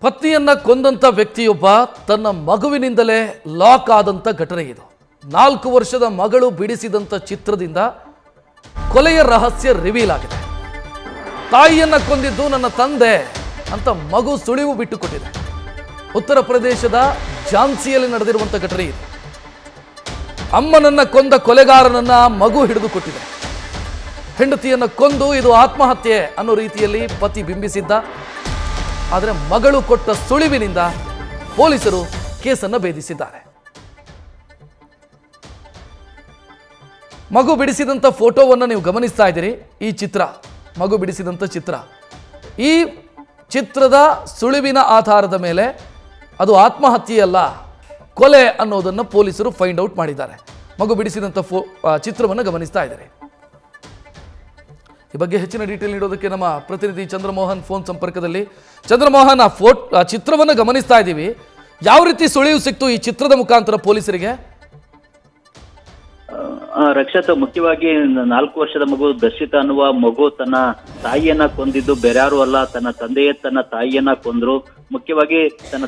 ಪತ್ನಿಯನ್ನ ಕೊಂದಂತ ವ್ಯಕ್ತಿಯೊಬ್ಬ ತನ್ನ ಮಗುವಿನಿಂದಲೇ ಲಾಕ್ ಆದಂತ ಘಟನೆ ಇದು. 4 ವರ್ಷದ ಮಗಳು ಬಿಡಿಸಿದಂತ ಚಿತ್ರದಿಂದ ಕೊಲೆಯ ರಹಸ್ಯ ರಿವೀಲ್ ಆಗಿದೆ. ತಾಯಿಯನ್ನ ಕೊಂದಿದ್ದು ನನ್ನ ತಂದೆ ಅಂತ ಮಗು ಸುಳಿವು ಬಿಟ್ಟುಕೊಟ್ಟಿದೆ. ಉತ್ತರ ಪ್ರದೇಶದ ಝಾನ್ಸಿಯಲ್ಲಿ ನಡೆದಿರುವಂತ ಘಟನೆ ಇದು. ಅಮ್ಮನನ್ನ ಕೊಂದ ಕೊಲೆಗಾರನನ್ನ ಮಗು ಹಿಡಿದುಕೊಟ್ಟಿದೆ. ಹೆಂಡತಿಯನ್ನ ಕೊಂದು ಇದು ಆತ್ಮಹತ್ಯೆ ಅನ್ನೋ ರೀತಿಯಲ್ಲಿ ಪತಿ ಬಿಂಬಿಸಿದ್ದ. ಆದರೆ ಮಗಳು ಕೊಟ್ಟ ಸುಳಿವಿನಿಂದ ಪೊಲೀಸರು ಕೇಸನ್ನು ಭೇದಿಸಿದ್ದಾರೆ. ಮಗು ಬಿಡಿಸಿದಂಥ ಫೋಟೋವನ್ನು ನೀವು ಗಮನಿಸ್ತಾ ಇದ್ದೀರಿ. ಈ ಚಿತ್ರ ಮಗು ಬಿಡಿಸಿದಂಥ ಚಿತ್ರ. ಈ ಚಿತ್ರದ ಸುಳಿವಿನ ಆಧಾರದ ಮೇಲೆ ಅದು ಆತ್ಮಹತ್ಯೆಯಲ್ಲ, ಕೊಲೆ ಅನ್ನೋದನ್ನು ಪೊಲೀಸರು ಫೈಂಡ್ ಔಟ್ ಮಾಡಿದ್ದಾರೆ. ಮಗು ಬಿಡಿಸಿದಂಥ ಚಿತ್ರವನ್ನು ಗಮನಿಸ್ತಾ ಇದ್ದೀರಿ. ಈ ಬಗ್ಗೆ ಹೆಚ್ಚಿನ ಡೀಟೇಲ್ ನೀಡೋದಕ್ಕೆ ನಮ್ಮ ಪ್ರತಿನಿಧಿ ಚಂದ್ರಮೋಹನ್ ಫೋನ್ ಸಂಪರ್ಕದಲ್ಲಿ. ಚಂದ್ರಮೋಹನ್, ಆ ಚಿತ್ರವನ್ನು ಗಮನಿಸ್ತಾ ಇದ್ದೀವಿ. ಯಾವ ರೀತಿ ಸುಳಿವು ಸಿಕ್ತು ಈ ಚಿತ್ರದ ಮುಖಾಂತರ ಪೊಲೀಸರಿಗೆ? ರಕ್ಷತ್, ಮುಖ್ಯವಾಗಿ 4 ವರ್ಷದ ಮಗು ದರ್ಶಿತ ಅನ್ನುವ ಮಗು ತನ್ನ ತಾಯಿಯನ್ನ ಕೊಂದಿದ್ದು ಬೇರ್ಯಾರು ಅಲ್ಲ, ತನ್ನ ತಂದೆಯೇ ತನ್ನ ತಾಯಿಯನ್ನ ಕೊಂದ್ರು. ಮುಖ್ಯವಾಗಿ ತನ್ನ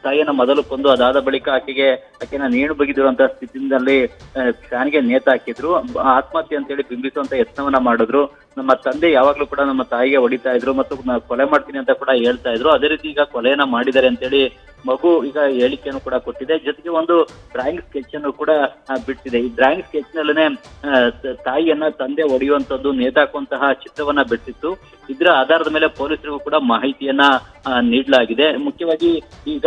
ತಾಯಿಯನ್ನ ಮೊದಲು ಕೊಂದು ಅದಾದ ಬಳಿಕ ಆಕೆನ ನೇಣು ಬಗೆದಿರುವಂತಹ ಸ್ಥಿತಿಯಿಂದಲೇ ಫ್ಯಾನ್ಗೆ ನೇತಾಕಿದ್ರು. ಆತ್ಮಹತ್ಯೆ ಅಂತೇಳಿ ಬಿಂಬಿಸುವಂತ ಯತ್ನವನ್ನ ಮಾಡಿದ್ರು. ನಮ್ಮ ತಂದೆ ಯಾವಾಗ್ಲೂ ಕೂಡ ನಮ್ಮ ತಾಯಿಗೆ ಹೊಡಿತಾ ಇದ್ರು ಮತ್ತು ಕೊಲೆ ಮಾಡ್ತೀನಿ ಅಂತ ಕೂಡ ಹೇಳ್ತಾ ಇದ್ರು. ಅದೇ ರೀತಿ ಈಗ ಕೊಲೆಯನ್ನ ಮಾಡಿದ್ದಾರೆ ಅಂತೇಳಿ ಮಗು ಈಗ ಹೇಳಿಕೆಯನ್ನು ಕೂಡ ಕೊಟ್ಟಿದೆ. ಜೊತೆಗೆ ಒಂದು ಡ್ರಾಯಿಂಗ್ ಸ್ಕೆಚ್ ಅನ್ನು ಕೂಡ ಬಿಟ್ಟಿದೆ. ಈ ಡ್ರಾಯಿಂಗ್ ಸ್ಕೆಚ್ ನಲ್ಲೇ ತಾಯಿಯನ್ನ ತಂದೆ ಹೊಡೆಯುವಂತದ್ದು, ನೇತಾಕುವಂತಹ ಚಿತ್ರವನ್ನ ಬಿಟ್ಟಿತ್ತು. ಇದರ ಆಧಾರದ ಮೇಲೆ ಪೊಲೀಸರಿಗೂ ಕೂಡ ಮಾಹಿತಿಯನ್ನ ನೀಡಲಾಗಿದೆ. ಮುಖ್ಯವಾಗಿ ಈಗ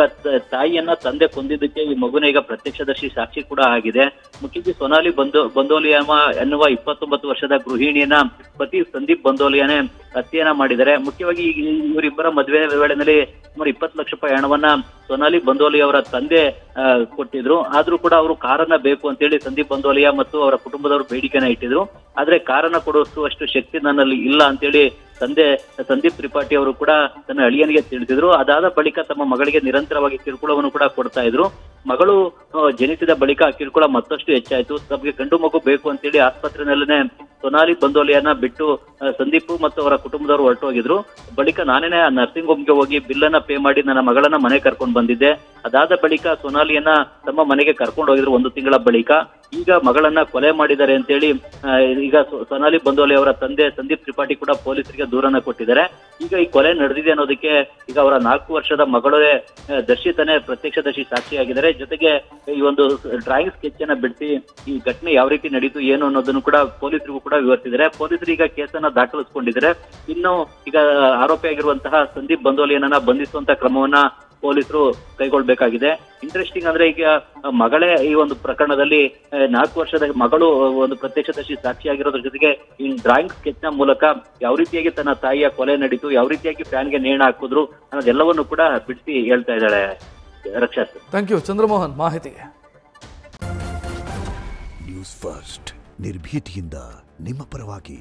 ತಾಯಿಯನ್ನ ತಂದೆ ಕೊಂದಿದ್ದಕ್ಕೆ ಈ ಮಗುನ ಈಗ ಪ್ರತ್ಯಕ್ಷದರ್ಶಿ ಸಾಕ್ಷಿ ಕೂಡ ಆಗಿದೆ. ಮುಖ್ಯವಾಗಿ ಸೊನಾಲಿ ಬಂದೋಲಿಯಾಮ ಎನ್ನುವ 29 ವರ್ಷದ ಗೃಹಿಣಿಯನ್ನ ಪತಿ ಸಂದೀಪ್ ಬಂದೋಲಿಯಾನೇ ಹತ್ಯೆಯನ್ನ ಮಾಡಿದ್ದಾರೆ. ಮುಖ್ಯವಾಗಿ ಇವರಿಬ್ಬರ ಮದುವೆ ವೇಳೆಯಲ್ಲಿ ಸುಮಾರು 20 ಲಕ್ಷ ರೂಪಾಯಿ ಹಣವನ್ನ ಸೊನಾಲಿ ಬಂದೋಲಿಯಾ ಅವರ ತಂದೆ ಕೊಟ್ಟಿದ್ರು. ಆದ್ರೂ ಕೂಡ ಅವರು ಕಾರನ್ನ ಬೇಕು ಅಂತೇಳಿ ಸಂದೀಪ್ ಬಂದೋಲಿಯಾ ಮತ್ತು ಅವರ ಕುಟುಂಬದವರು ಬೇಡಿಕೆನ ಇಟ್ಟಿದ್ರು. ಆದ್ರೆ ಕಾರನ್ನ ಕೊಡಿಸುವಷ್ಟು ಶಕ್ತಿ ನನ್ನಲ್ಲಿ ಇಲ್ಲ ಅಂತೇಳಿ ತಂದೆ ಸಂದೀಪ್ ತ್ರಿಪಾಠಿ ಅವರು ಕೂಡ ತನ್ನ ಅಳಿಯನಿಗೆ ತಿಳಿಸಿದ್ರು. ಅದಾದ ಬಳಿಕ ತಮ್ಮ ಮಗಳಿಗೆ ನಿರಂತರವಾಗಿ ಕಿರುಕುಳವನ್ನು ಕೂಡ ಕೊಡ್ತಾ ಇದ್ರು. ಮಗಳು ಜನಿಸಿದ ಬಳಿಕ ಕಿರುಕುಳ ಮತ್ತಷ್ಟು ಹೆಚ್ಚಾಯ್ತು. ತಮಗೆ ಗಂಡು ಮಗು ಬೇಕು ಅಂತೇಳಿ ಆಸ್ಪತ್ರೆನಲ್ಲೇ ಸೊನಾಲಿ ಬಂದೋಲಿಯಾನ ಬಿಟ್ಟು ಸಂದೀಪ್ ಮತ್ತು ಅವರ ಕುಟುಂಬದವರು ಹೊರಟು ಹೋಗಿದ್ರು. ಬಳಿಕ ನಾನೇನೆ ನರ್ಸಿಂಗ್ ಹೋಮ್ಗೆ ಹೋಗಿ ಬಿಲ್ಲನ್ನ ಪೇ ಮಾಡಿ ನನ್ನ ಮಗಳನ್ನ ಮನೆ ಕರ್ಕೊಂಡು ಬಂದಿದ್ದೆ. ಅದಾದ ಬಳಿಕ ಸೊನಾಲಿಯನ್ನ ತಮ್ಮ ಮನೆಗೆ ಕರ್ಕೊಂಡು ಹೋಗಿದ್ರು 1 ತಿಂಗಳ ಬಳಿಕ. ಈಗ ಮಗಳನ್ನ ಕೊಲೆ ಮಾಡಿದ್ದಾರೆ ಅಂತೇಳಿ ಈಗ ಸೊನಾಲಿ ಬಂದೋಲಿ ಅವರ ತಂದೆ ಸಂದೀಪ್ ತ್ರಿಪಾಠಿ ಕೂಡ ಪೊಲೀಸರಿಗೆ ದೂರನ್ನ ಕೊಟ್ಟಿದ್ದಾರೆ. ಈಗ ಈ ಕೊಲೆ ನಡೆದಿದೆ ಅನ್ನೋದಕ್ಕೆ ಈಗ ಅವರ 4 ವರ್ಷದ ಮಗಳೇ ದರ್ಶಿತನೇ ಪ್ರತ್ಯಕ್ಷದರ್ಶಿ ಸಾಕ್ಷಿಯಾಗಿದ್ದಾರೆ. ಜೊತೆಗೆ ಈ ಒಂದು ಡ್ರಾಯಿಂಗ್ ಸ್ಕೆಚ್ ಅನ್ನ ಬಿಡಿಸಿ ಈ ಘಟನೆ ಯಾವ ರೀತಿ ನಡೀತು ಏನು ಅನ್ನೋದನ್ನು ಕೂಡ ಪೊಲೀಸರಿಗೂ ಕೂಡ ವಿವರಿಸಿದ್ದಾರೆ. ಪೊಲೀಸರು ಈಗ ಕೇಸನ್ನ ದಾಖಲಿಸಿಕೊಂಡಿದ್ದಾರೆ. ಇನ್ನು ಈಗ ಆರೋಪಿಯಾಗಿರುವಂತಹ ಸಂದೀಪ್ ಬಂದೋಲಿಯನ್ನ ಬಂಧಿಸುವಂತ ಕ್ರಮವನ್ನ ಪೊಲೀಸರು ಕೈಗೊಳ್ಳಬೇಕಾಗಿದೆ. ಇಂಟ್ರೆಸ್ಟಿಂಗ್ ಅಂದ್ರೆ ಈಗ ಮಗಳೇ ಈ ಒಂದು ಪ್ರಕರಣದಲ್ಲಿ 4 ವರ್ಷದ ಮಗಳು ಒಂದು ಪ್ರತ್ಯಕ್ಷದರ್ಶಿ ಸಾಕ್ಷಿಯಾಗಿರೋದ್ರ ಜೊತೆಗೆ ಈ ಡ್ರಾಯಿಂಗ್ ಸ್ಕೆಚ್ ನ ಮೂಲಕ ಯಾವ ರೀತಿಯಾಗಿ ತನ್ನ ತಾಯಿಯ ಕೊಲೆ ನಡೀತು, ಯಾವ ರೀತಿಯಾಗಿ ಫ್ಯಾನ್ಗೆ ನೇಣು ಹಾಕಿದ್ರು ಅನ್ನೋದೆಲ್ಲವನ್ನು ಕೂಡ ಬಿಡಿಸಿ ಹೇಳ್ತಾ ಇದ್ದಾಳೆ. ರಕ್ಷಾತ್, ಥ್ಯಾಂಕ್ ಯು ಚಂದ್ರಮೋಹನ್ ಮಾಹಿತಿಗೆ. ನ್ಯೂಸ್ ಫಸ್ಟ್ ನಿರ್ಭೀತಿಯಿಂದ ನಿಮ್ಮ ಪರವಾಗಿ.